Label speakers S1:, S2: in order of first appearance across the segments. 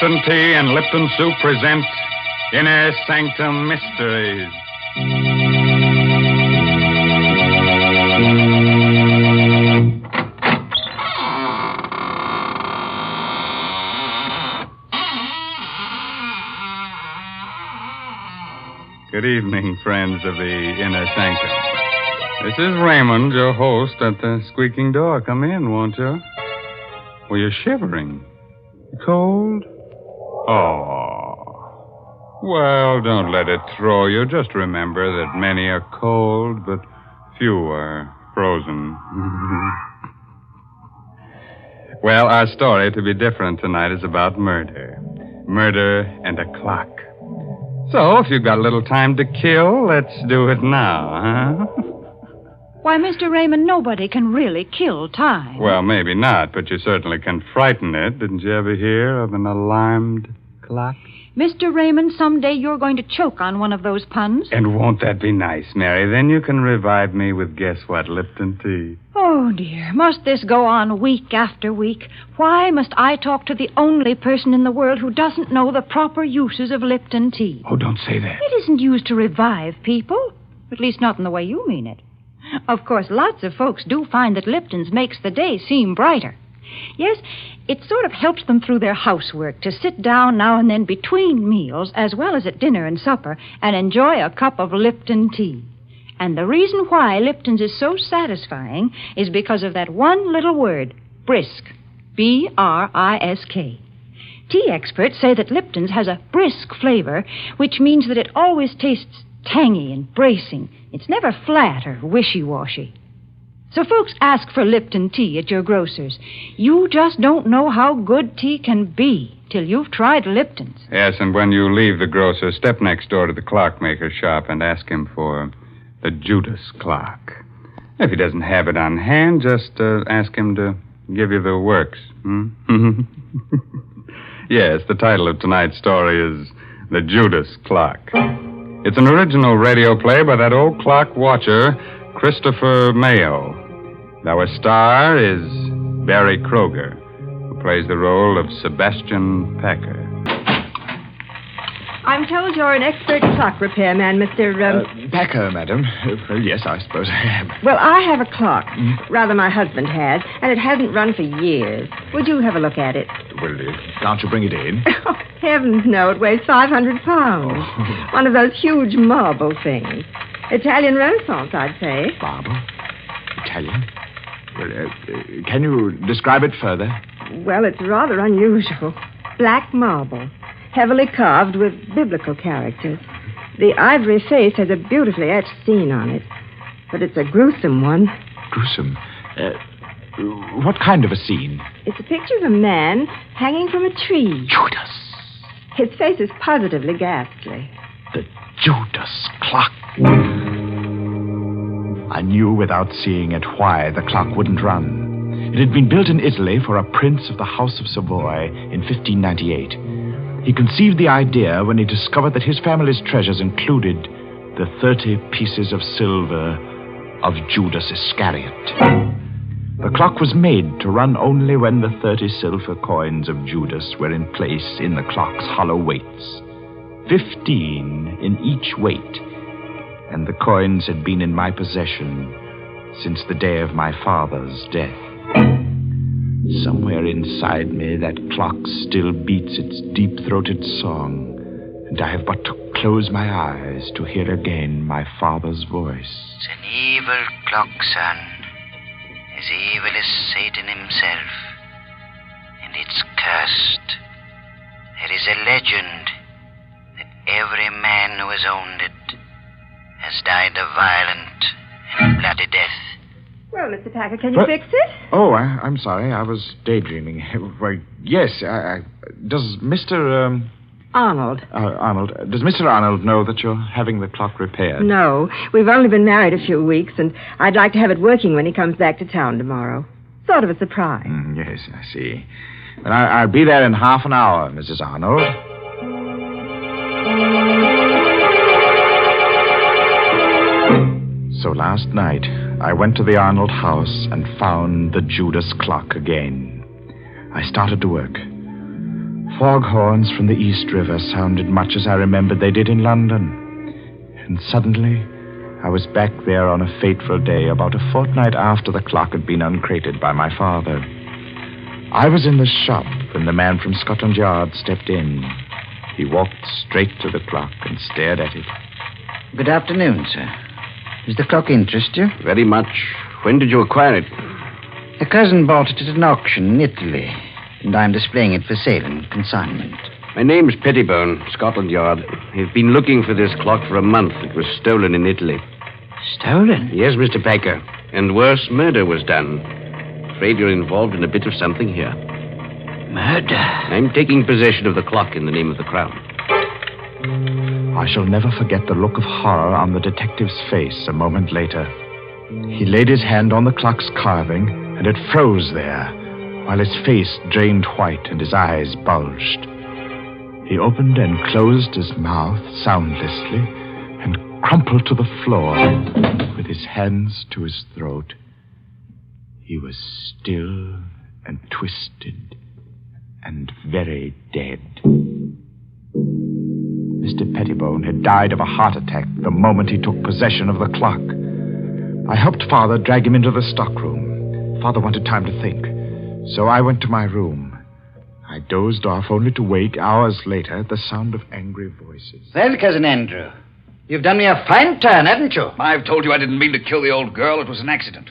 S1: Lipton Tea and Lipton Soup present Inner Sanctum Mysteries. Good evening, friends of the Inner Sanctum. This is Raymond, your host at the Squeaking Door. Come in, won't you? Well, you're shivering. Cold? Oh. Well, don't let it throw you. Just remember that many are cold, but few are frozen. Well, our story, to be different tonight, is about murder. Murder and a clock. So, if you've got a little time to kill, let's do it now, huh?
S2: Why, Mr. Raymond, nobody can really kill time.
S1: Well, maybe not, but you certainly can frighten it. Didn't you ever hear of an alarmed clock?
S2: Mr. Raymond, someday you're going to choke on one of those puns.
S1: And won't that be nice, Mary? Then you can revive me with guess what, Lipton tea.
S2: Oh, dear. Must this go on week after week? Why must I talk to the only person in the world who doesn't know the proper uses of Lipton tea?
S1: Oh, don't say that.
S2: It isn't used to revive people. At least not in the way you mean it. Of course, lots of folks do find that Lipton's makes the day seem brighter. Yes, it sort of helps them through their housework to sit down now and then between meals, as well as at dinner and supper, and enjoy a cup of Lipton tea. And the reason why Lipton's is so satisfying is because of that one little word, brisk. B-R-I-S-K. Tea experts say that Lipton's has a brisk flavor, which means that it always tastes tangy and bracing. It's never flat or wishy-washy. So folks ask for Lipton tea at your grocer's. You just don't know how good tea can be till you've tried Lipton's.
S1: Yes, and when you leave the grocer, step next door to the clockmaker's shop and ask him for the Judas clock. If he doesn't have it on hand, just ask him to give you the works. Yes, the title of tonight's story is The Judas Clock. It's an original radio play by that old clock watcher, Christopher Mayo. Our star is Barry Kroger, who plays the role of Sebastian Packer.
S3: I'm told you're an expert clock repairman, Mr.
S4: Packer, madam. Well, yes, I suppose I am.
S3: Well, I have a clock. Rather, my husband has, and it hasn't run for years. Would you have a look at it?
S4: Well, can't you bring it in?
S3: Oh, heavens, no. It weighs 500 pounds.
S4: Oh.
S3: One of those huge marble things. Italian Renaissance, I'd say.
S4: Marble? Italian? Well, can you describe it further?
S3: Well, it's rather unusual. Black marble, heavily carved with biblical characters. The ivory face has a beautifully etched scene on it, but it's a gruesome one.
S4: Gruesome? What kind of a scene?
S3: It's a picture of a man hanging from a tree.
S4: Judas.
S3: His face is positively ghastly.
S4: The Judas clock. I knew without seeing it why the clock wouldn't run. It had been built in Italy for a prince of the House of Savoy in 1598. He conceived the idea when he discovered that his family's treasures included the 30 pieces of silver of Judas Iscariot. The clock was made to run only when the 30 silver coins of Judas were in place in the clock's hollow weights. 15 in each weight. And the coins had been in my possession since the day of my father's death. Somewhere inside me, that clock still beats its deep-throated song, and I have but to close my eyes to hear again my father's voice.
S5: It's an evil clock, son, as evil as Satan himself, and it's cursed. There is a legend that every man who has owned it has died a violent and bloody death.
S3: Well, Mr. Packer, can you fix it?
S4: Oh, I'm sorry. I was daydreaming. Well, yes. Does Mr.
S3: Arnold.
S4: Arnold. Does Mr. Arnold know that you're having the clock repaired?
S3: No. We've only been married a few weeks, and I'd like to have it working when he comes back to town tomorrow. Sort of a surprise.
S4: Yes, I see. Well, I'll be there in half an hour, Mrs. Arnold. So last night, I went to the Arnold house and found the Judas clock again. I started to work. Foghorns from the East River sounded much as I remembered they did in London. And suddenly, I was back there on a fateful day about a fortnight after the clock had been uncrated by my father. I was in the shop when the man from Scotland Yard stepped in. He walked straight to the clock and stared at it.
S5: Good afternoon, sir. Does the clock interest you?
S6: Very much. When did you acquire it?
S5: A cousin bought it at an auction in Italy, and I'm displaying it for sale and consignment.
S6: My name's Pettibone, Scotland Yard. I've been looking for this clock for a month. It was stolen in Italy.
S5: Stolen?
S6: Yes, Mr. Packer. And worse, murder was done. Afraid you're involved in a bit of something here.
S5: Murder?
S6: I'm taking possession of the clock in the name of the Crown.
S4: I shall never forget the look of horror on the detective's face a moment later. He laid his hand on the clock's carving, and it froze there, while his face drained white and his eyes bulged. He opened and closed his mouth soundlessly and crumpled to the floor with his hands to his throat. He was still and twisted and very dead. Mr. Pettibone had died of a heart attack the moment he took possession of the clock. I helped Father drag him into the stockroom. Father wanted time to think, so I went to my room. I dozed off only to wake hours later at the sound of angry voices.
S5: Well, Cousin Andrew, you've done me a fine turn, haven't you?
S7: I've told you I didn't mean to kill the old girl. It was an accident.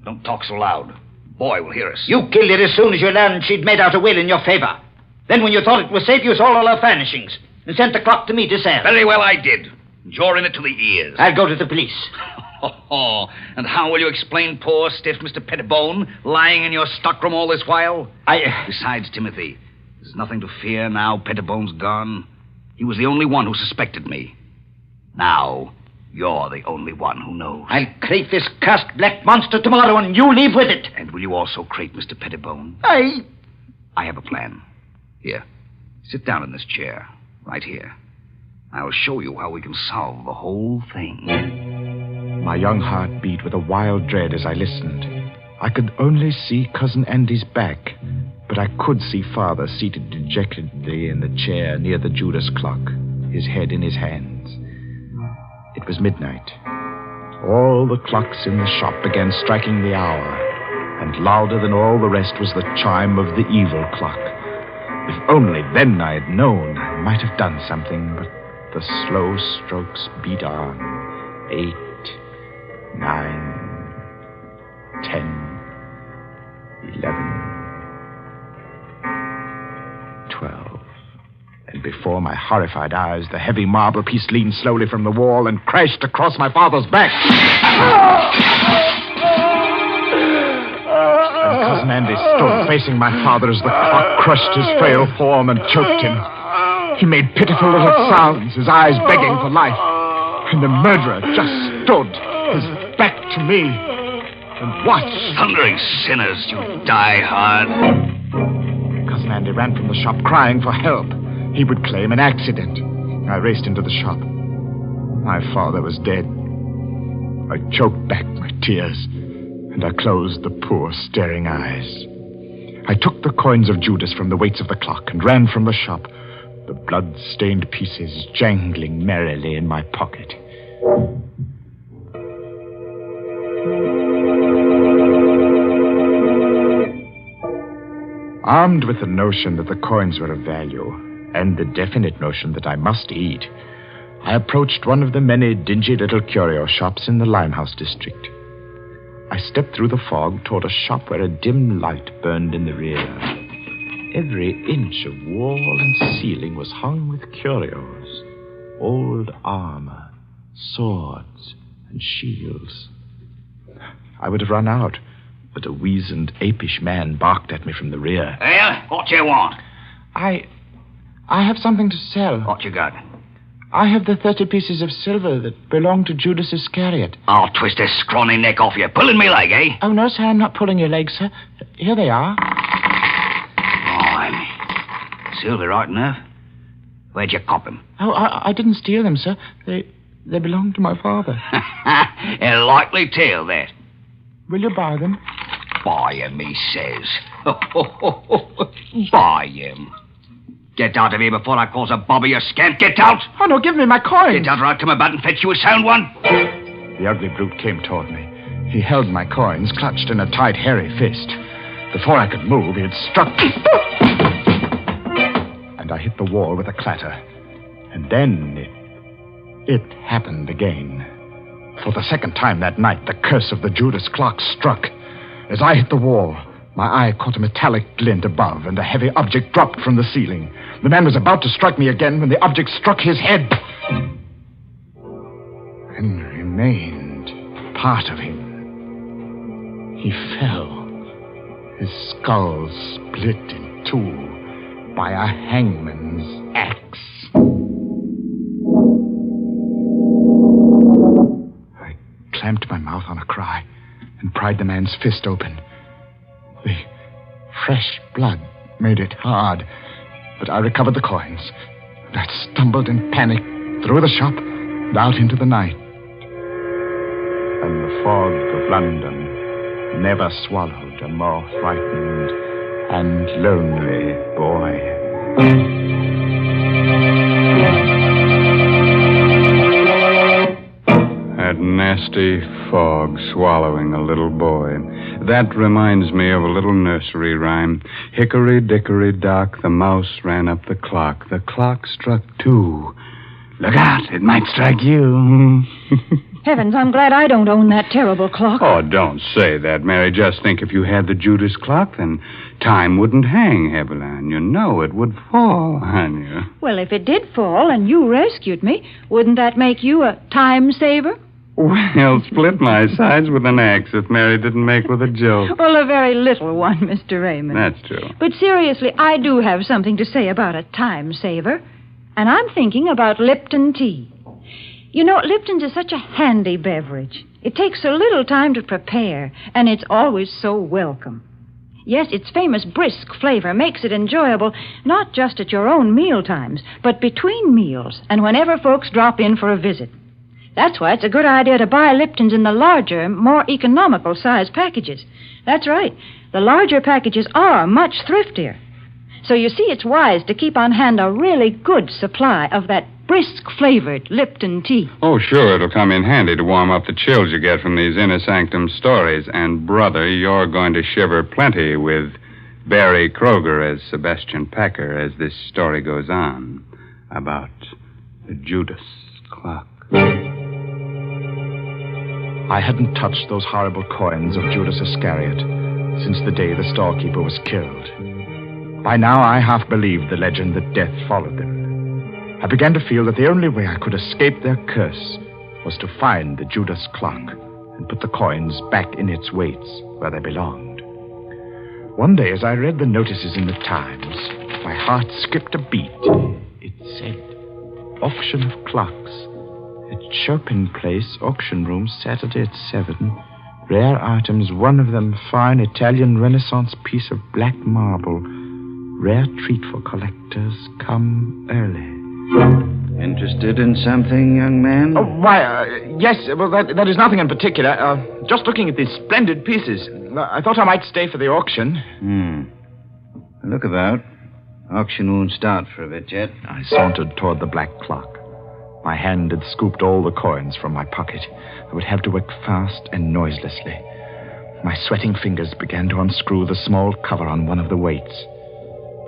S7: Don't talk so loud. Boy will hear us.
S5: You killed her as soon as you learned she'd made out a will in your favor. Then when you thought it was safe, you sold all her furnishings and sent the clock to me to sell.
S7: Very well, I did. You're in it to the ears.
S5: I'll go to the police.
S7: And how will you explain poor, stiff Mr. Pettibone lying in your stockroom all this while? Besides, Timothy, there's nothing to fear now Pettibone's gone. He was the only one who suspected me. Now, you're the only one who knows.
S5: I'll crate this cursed black monster tomorrow, and you leave with it.
S7: And will you also crate Mr. Pettibone?
S5: I
S7: have a plan. Here, sit down in this chair, right here. I'll show you how we can solve the whole thing.
S4: My young heart beat with a wild dread as I listened. I could only see Cousin Andy's back, but I could see Father seated dejectedly in the chair near the Judas clock, his head in his hands. It was midnight. All the clocks in the shop began striking the hour, and louder than all the rest was the chime of the evil clock. If only then I had known, I might have done something, but the slow strokes beat on. 8, 9, 10, 11, 12. And before my horrified eyes, the heavy marble piece leaned slowly from the wall and crashed across my father's back. And Cousin Andy stood facing my father as the clock crushed his frail form and choked him. He made pitiful little sounds, his eyes begging for life. And the murderer just stood, his back to me, and watched.
S7: Thundering sinners, you die hard.
S4: Cousin Andy ran from the shop crying for help. He would claim an accident. I raced into the shop. My father was dead. I choked back my tears, and I closed the poor, staring eyes. I took the coins of Judas from the weights of the clock and ran from the shop, the blood-stained pieces jangling merrily in my pocket. Armed with the notion that the coins were of value, and the definite notion that I must eat, I approached one of the many dingy little curio shops in the Limehouse district. I stepped through the fog toward a shop where a dim light burned in the rear. Every inch of wall and ceiling was hung with curios, old armor, swords, and shields. I would have run out, but a weazened, apish man barked at me from the rear.
S7: Well, what you want?
S4: I have something to sell.
S7: What you got?
S4: I have the 30 pieces of silver that belong to Judas Iscariot.
S7: I'll twist this scrawny neck off you. Pulling me leg, eh?
S4: Oh, no, sir, I'm not pulling your legs, sir. Here they are.
S7: Fine. Silver, right enough. Where'd you cop them?
S4: Oh, I didn't steal them, sir. They belong to my father.
S7: A likely tale, that.
S4: Will you buy them?
S7: Buy him, he says. Buy him. Get out of here before I cause a bobby, you scamp. Get out!
S4: Oh, no, give me my coins.
S7: Get out or I'll come about and fetch you a sound one.
S4: The ugly brute came toward me. He held my coins, clutched in a tight, hairy fist. Before I could move, he had struck me. And I hit the wall with a clatter. And then it happened again. For the second time that night, the curse of the Judas clock struck. As I hit the wall, my eye caught a metallic glint above, and a heavy object dropped from the ceiling. The man was about to strike me again when the object struck his head. And remained part of him. He fell. His skull split in two by a hangman's axe. I clamped my mouth on a cry and pried the man's fist open. The fresh blood made it hard, but I recovered the coins. And I stumbled in panic through the shop and out into the night. And the fog of London never swallowed a more frightened and lonely boy.
S1: That nasty fog swallowing a little boy. That reminds me of a little nursery rhyme. Hickory dickory dock, the mouse ran up the clock. The clock struck 2. Look out, it might strike you.
S2: Heavens, I'm glad I don't own that terrible clock.
S1: Oh, don't say that, Mary. Just think, if you had the Judas clock, then time wouldn't hang heavily on you. No, it would fall on you.
S2: Well, if it did fall and you rescued me, wouldn't that make you a time saver?
S1: Well, split my sides with an axe if Mary didn't make with a joke.
S2: Well, a very little one, Mr. Raymond.
S1: That's true.
S2: But seriously, I do have something to say about a time saver. And I'm thinking about Lipton tea. You know, Lipton's is such a handy beverage. It takes so little time to prepare, and it's always so welcome. Yes, its famous brisk flavor makes it enjoyable, not just at your own meal times, but between meals and whenever folks drop in for a visit. That's why it's a good idea to buy Lipton's in the larger, more economical size packages. That's right. The larger packages are much thriftier. So you see, it's wise to keep on hand a really good supply of that brisk-flavored Lipton tea.
S1: Oh, sure, it'll come in handy to warm up the chills you get from these inner sanctum stories. And, brother, you're going to shiver plenty with Barry Kroger as Sebastian Packer as this story goes on about the Judas clock.
S4: I hadn't touched those horrible coins of Judas Iscariot since the day the storekeeper was killed. By now, I half believed the legend that death followed them. I began to feel that the only way I could escape their curse was to find the Judas clock and put the coins back in its weights where they belonged. One day, as I read the notices in the Times, my heart skipped a beat. It said, auction of clocks. At Chopin Place, auction room, Saturday at 7. Rare items, one of them fine Italian Renaissance piece of black marble. Rare treat for collectors. Come early.
S5: Interested in something, young man?
S4: Oh, why, yes. Well, that is nothing in particular. Just looking at these splendid pieces. I thought I might stay for the auction.
S5: Look about. Auction won't start for a bit yet.
S4: I sauntered toward the black clock. My hand had scooped all the coins from my pocket. I would have to work fast and noiselessly. My sweating fingers began to unscrew the small cover on one of the weights.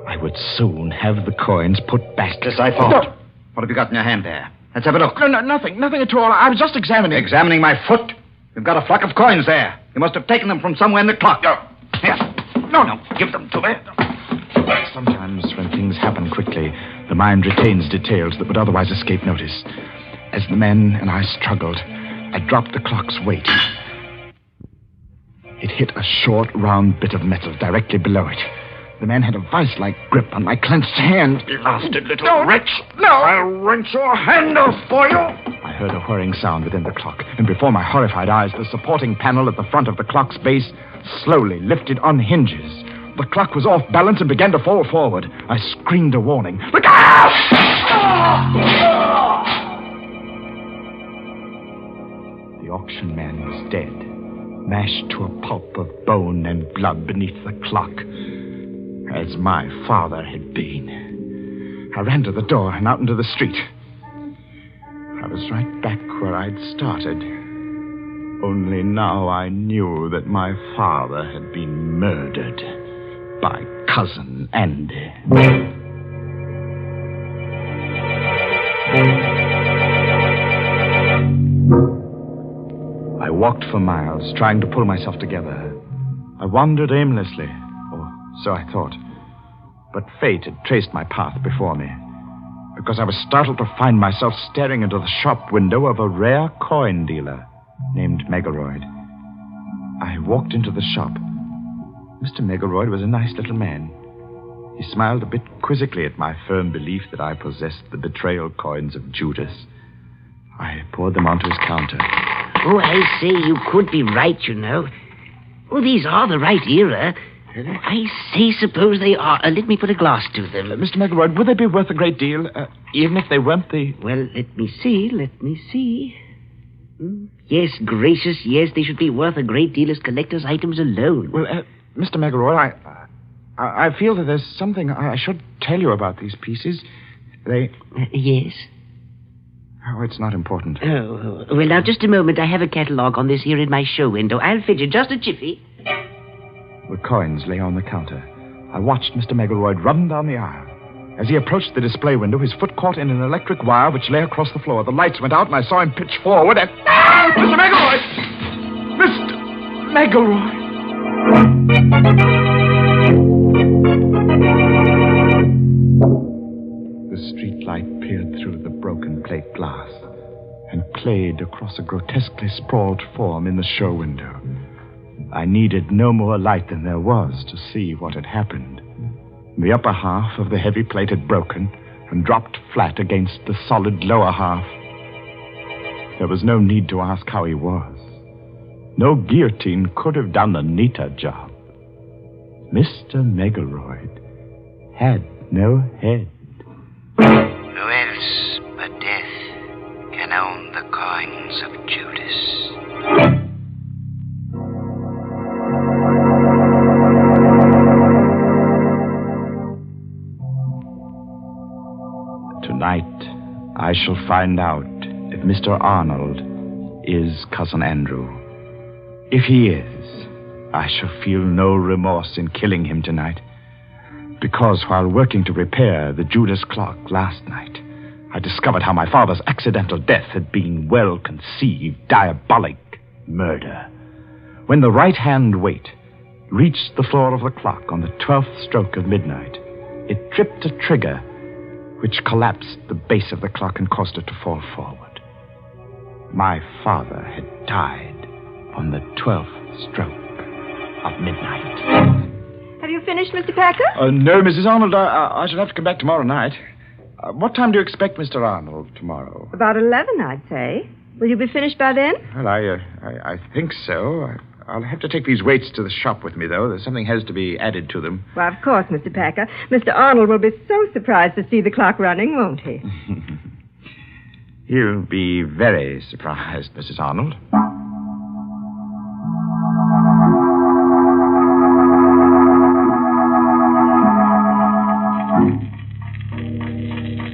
S4: I would soon have the coins put back.
S5: As I thought. No. What have you got in your hand there? Let's have a look.
S4: No, nothing at all. I was just examining.
S5: Examining my foot? You've got a flock of coins there. You must have taken them from somewhere in the clock. Here. No, give them to me.
S4: Sometimes when things happen quickly, the mind retains details that would otherwise escape notice. As the men and I struggled, I dropped the clock's weight. It hit a short, round bit of metal directly below it. The man had a vice-like grip on my clenched hand.
S5: Blasted little wretch. No! I'll wrench your hand off for you.
S4: I heard a whirring sound within the clock, and before my horrified eyes, the supporting panel at the front of the clock's base slowly lifted on hinges. The clock was off balance and began to fall forward. I screamed a warning. Look out! The auction man was dead, mashed to a pulp of bone and blood beneath the clock, as my father had been. I ran to the door and out into the street. I was right back where I'd started. Only now I knew that my father had been murdered by Cousin Andy. I walked for miles, trying to pull myself together. I wandered aimlessly, or so I thought. But fate had traced my path before me, because I was startled to find myself staring into the shop window of a rare coin dealer named Megaroyd. I walked into the shop. Mr. Megaroyd was a nice little man. He smiled a bit quizzically at my firm belief that I possessed the betrayal coins of Judas. I poured them onto his counter.
S5: Oh, I say, you could be right, you know. Oh, these are the right era. I say, suppose they are. Let me put a glass to them.
S4: Mr. Megaroyd, would they be worth a great deal, even if they weren't the...
S5: Well, let me see. Yes, gracious, yes, they should be worth a great deal as collector's items alone.
S4: Well, Mr. Megaroyd, I feel that there's something I should tell you about these pieces. They...
S5: Yes?
S4: Oh, it's not important.
S5: Oh, well, now, just a moment. I have a catalogue on this here in my show window. I'll fetch it. Just a jiffy.
S4: The coins lay on the counter. I watched Mr. Megaroyd run down the aisle. As he approached the display window, his foot caught in an electric wire which lay across the floor. The lights went out, and I saw him pitch forward and... Ah! Mr. Megaroyd! Mr. Megaroyd! The street light peered through the broken plate glass and played across a grotesquely sprawled form in the show window. I needed no more light than there was to see what had happened. The upper half of the heavy plate had broken and dropped flat against the solid lower half. There was no need to ask how he was. No guillotine could have done a neater job. Mr. Megaroyd had no head.
S5: Who else but death can own the coins of Judas?
S4: Tonight, I shall find out if Mr. Arnold is Cousin Andrew. If he is, I shall feel no remorse in killing him tonight. Because while working to repair the Judas clock last night, I discovered how my father's accidental death had been well-conceived, diabolic murder. When the right-hand weight reached the floor of the clock on the 12th stroke of midnight, it tripped a trigger which collapsed the base of the clock and caused it to fall forward. My father had died on the 12th stroke of midnight.
S3: Have you finished, Mr. Packer?
S4: No, Mrs. Arnold. I shall have to come back tomorrow night. What time do you expect Mr. Arnold tomorrow?
S3: About 11, I'd say. Will you be finished by then?
S4: Well, I think so. I'll have to take these weights to the shop with me, though. Something has to be added to them.
S3: Well, of course, Mr. Packer. Mr. Arnold will be so surprised to see the clock running, won't he?
S4: He'll be very surprised, Mrs. Arnold.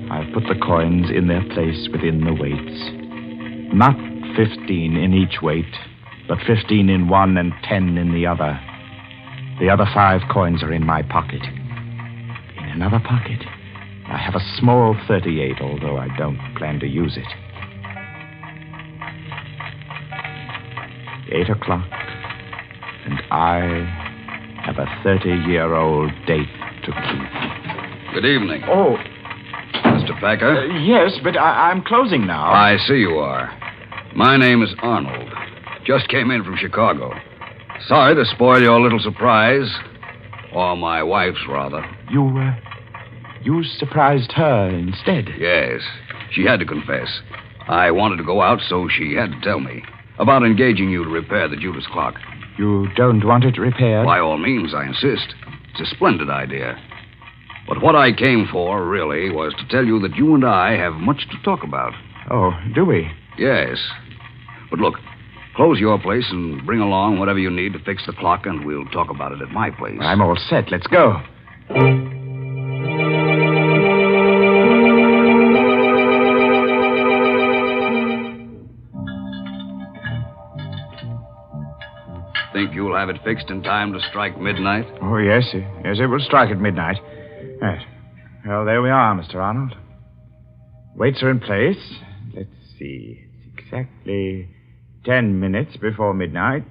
S4: I've put the coins in their place within the weights. Not 15 in each weight, but 15 in one and 10 in the other. The other 5 coins are in my pocket. In another pocket, I have a small 38, although I don't plan to use it. 8 o'clock, and I have a 30-year-old date to keep.
S8: Good evening.
S4: Oh,
S8: Mr. Packer?
S4: yes, but I'm closing now.
S8: I see you are. My name is Arnold. Just came in from Chicago. Sorry to spoil your little surprise. Or my wife's, rather.
S4: You surprised her instead?
S8: Yes. She had to confess. I wanted to go out, so she had to tell me about engaging you to repair the Judas clock.
S4: You don't want it repaired?
S8: By all means, I insist. It's a splendid idea. But what I came for, really, was to tell you that you and I have much to talk about.
S4: Oh, do we?
S8: Yes. But look, close your place and bring along whatever you need to fix the clock, and we'll talk about it at my place.
S4: I'm all set. Let's go.
S8: Think you'll have it fixed in time to strike midnight?
S4: Oh, yes. Yes, it will strike at midnight. Right. Well, there we are, Mr. Arnold. Weights are in place. Let's see. It's exactly 10 minutes before midnight.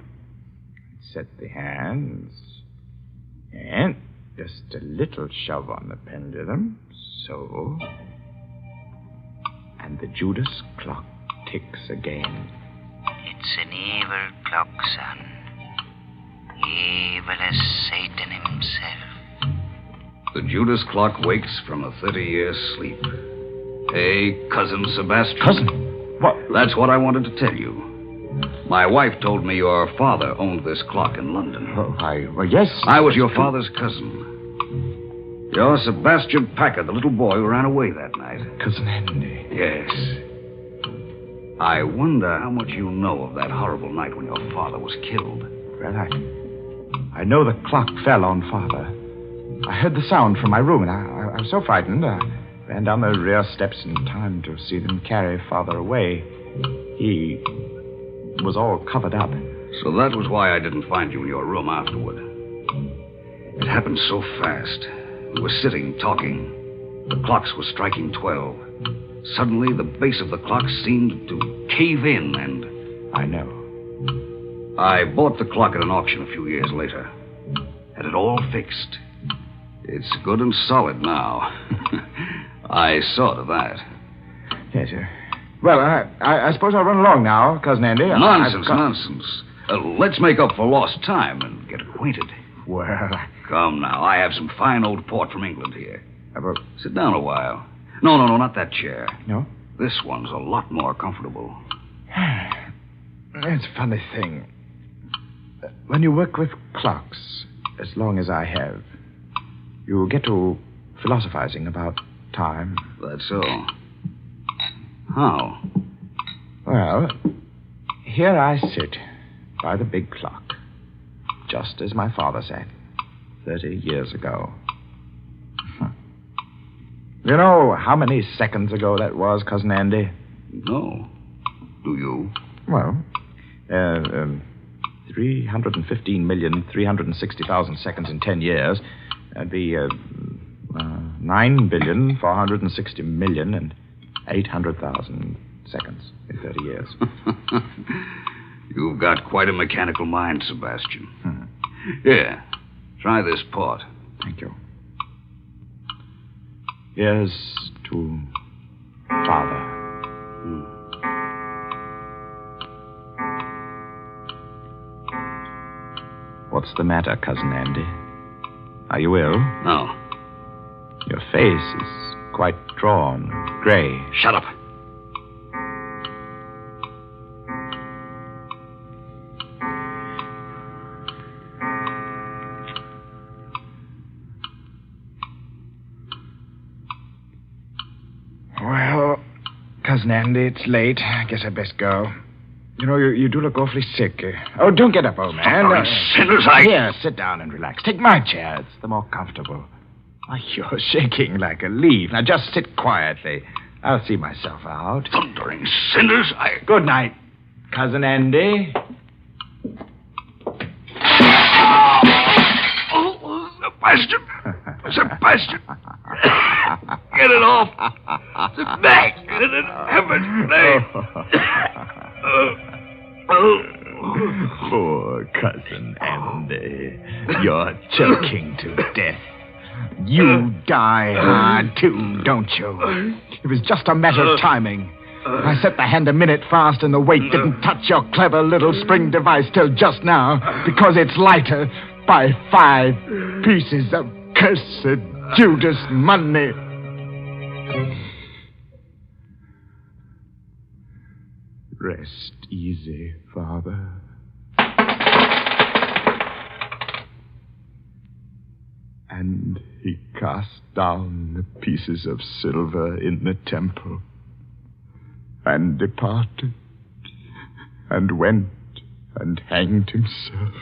S4: Set the hands. And just a little shove on the pendulum. So. And the Judas clock ticks again.
S5: It's an evil clock, son. Evil as Satan himself.
S8: The Judas clock wakes from a 30-year sleep. Hey, Cousin Sebastian.
S4: Cousin? What?
S8: That's what I wanted to tell you. My wife told me your father owned this clock in London.
S4: Oh, well, yes.
S8: I was your father's cousin. You're Sebastian Packard, the little boy who ran away that night.
S4: Cousin Henry.
S8: Yes. I wonder how much you know of that horrible night when your father was killed.
S4: Well, I know the clock fell on Father. I heard the sound from my room, and I was so frightened. I ran down the rear steps in time to see them carry Father away. He was all covered up.
S8: So that was why I didn't find you in your room afterward. It happened so fast. We were sitting, talking. The clocks were striking 12. Suddenly, the base of the clock seemed to cave in, and...
S4: I know.
S8: I bought the clock at an auction a few years later. Had it all fixed. It's good and solid now. I saw to that.
S4: Yes, sir. Well, I suppose I'll run along now, Cousin Andy.
S8: Nonsense. Let's make up for lost time and get acquainted.
S4: Well...
S8: Come now, I have some fine old port from England here.
S4: About...
S8: Sit down a while. No, not that chair.
S4: No?
S8: This one's a lot more comfortable.
S4: It's a funny thing. When you work with clocks, as long as I have, you get to philosophizing about time.
S8: That's so. How?
S4: Well, here I sit by the big clock, just as my father sat 30 years ago. You know how many seconds ago that was, Cousin Andy?
S8: No. Do you?
S4: Well, 315,360,000 seconds in 10 years. That'd be 9,460,800,000 seconds in 30 years.
S8: You've got quite a mechanical mind, Sebastian. Here, try this port.
S4: Thank you. Here's to Father. What's the matter, Cousin Andy? Are you ill?
S8: No.
S4: Your face is quite drawn, gray.
S8: Shut up.
S4: Well, Cousin Andy, it's late. I guess I'd best go. You know, you do look awfully sick. Oh, don't get up, old man.
S8: Sinners,
S4: Here, sit down and relax. Take my chair. It's the more comfortable. Why, you're shaking like a leaf. Now, just sit quietly. I'll see myself out.
S8: Thundering sinners,
S4: Good night, Cousin Andy.
S8: Oh, Sebastian. Get it off. Sebastian, in heaven's name.
S4: Poor Cousin Andy. You're choking to death. You die hard, too, don't you? It was just a matter of timing. I set the hand a minute fast and the weight didn't touch your clever little spring device till just now because it's lighter by 5 pieces of cursed Judas money. Rest easy, Father. And he cast down the pieces of silver in the temple and departed and went and hanged himself.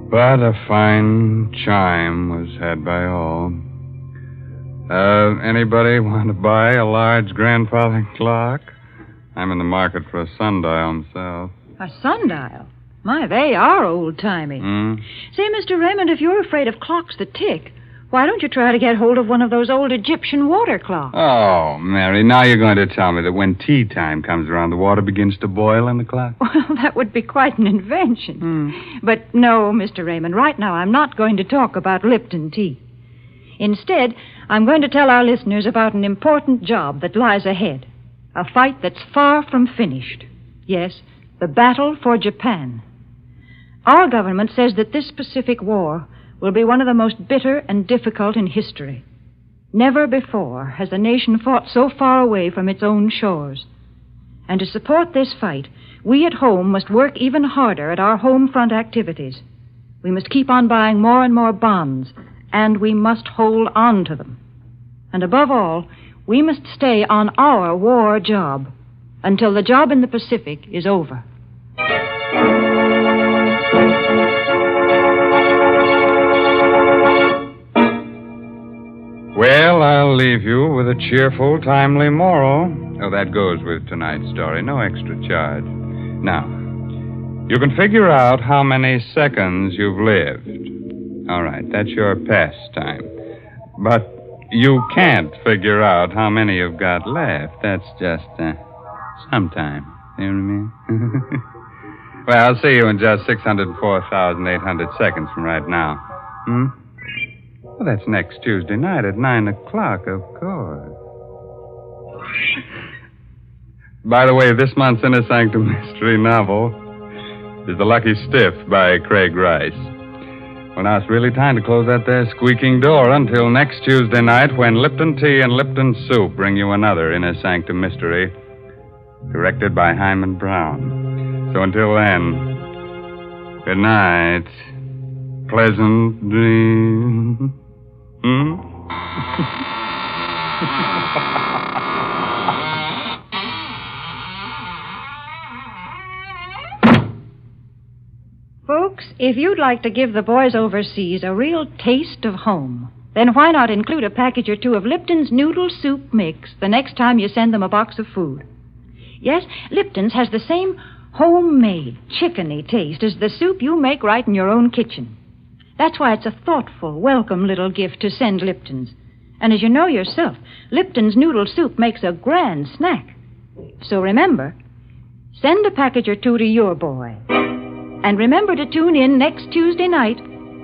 S1: But a fine chime was had by all. Anybody want to buy a large grandfather clock? I'm in the market for a sundial myself.
S2: A sundial? My, they are old-timey. Say, Mr. Raymond, if you're afraid of clocks that tick, why don't you try to get hold of one of those old Egyptian water clocks?
S1: Oh, Mary, now you're going to tell me that when tea time comes around, the water begins to boil in the clock?
S2: Well, that would be quite an invention. But no, Mr. Raymond, right now I'm not going to talk about Lipton tea. Instead, I'm going to tell our listeners about an important job that lies ahead. A fight that's far from finished. Yes, the battle for Japan. Our government says that this Pacific War will be one of the most bitter and difficult in history. Never before has a nation fought so far away from its own shores. And to support this fight, we at home must work even harder at our home front activities. We must keep on buying more and more bonds, and we must hold on to them. And above all, we must stay on our war job until the job in the Pacific is over.
S1: Well, I'll leave you with a cheerful, timely moral. Oh, that goes with tonight's story. No extra charge. Now, you can figure out how many seconds you've lived. All right, that's your pastime. But you can't figure out how many you've got left. That's just, sometime. You know what I mean? Well, I'll see you in just 604,800 seconds from right now. Well, that's next Tuesday night at 9 o'clock, of course. By the way, this month's Inner Sanctum mystery novel is The Lucky Stiff by Craig Rice. Well, now it's really time to close that there squeaking door until next Tuesday night when Lipton Tea and Lipton Soup bring you another Inner Sanctum mystery directed by Himan Brown. So until then, good night. Pleasant dreams.
S2: Folks, if you'd like to give the boys overseas a real taste of home, then why not include a package or two of Lipton's Noodle Soup Mix the next time you send them a box of food? Yes, Lipton's has the same homemade, chickeny taste as the soup you make right in your own kitchen. That's why it's a thoughtful, welcome little gift to send Lipton's. And as you know yourself, Lipton's Noodle Soup makes a grand snack. So remember, send a package or two to your boy. And remember to tune in next Tuesday night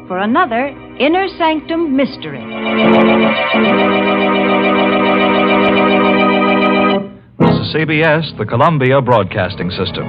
S2: for another Inner Sanctum mystery.
S9: This is CBS, the Columbia Broadcasting System.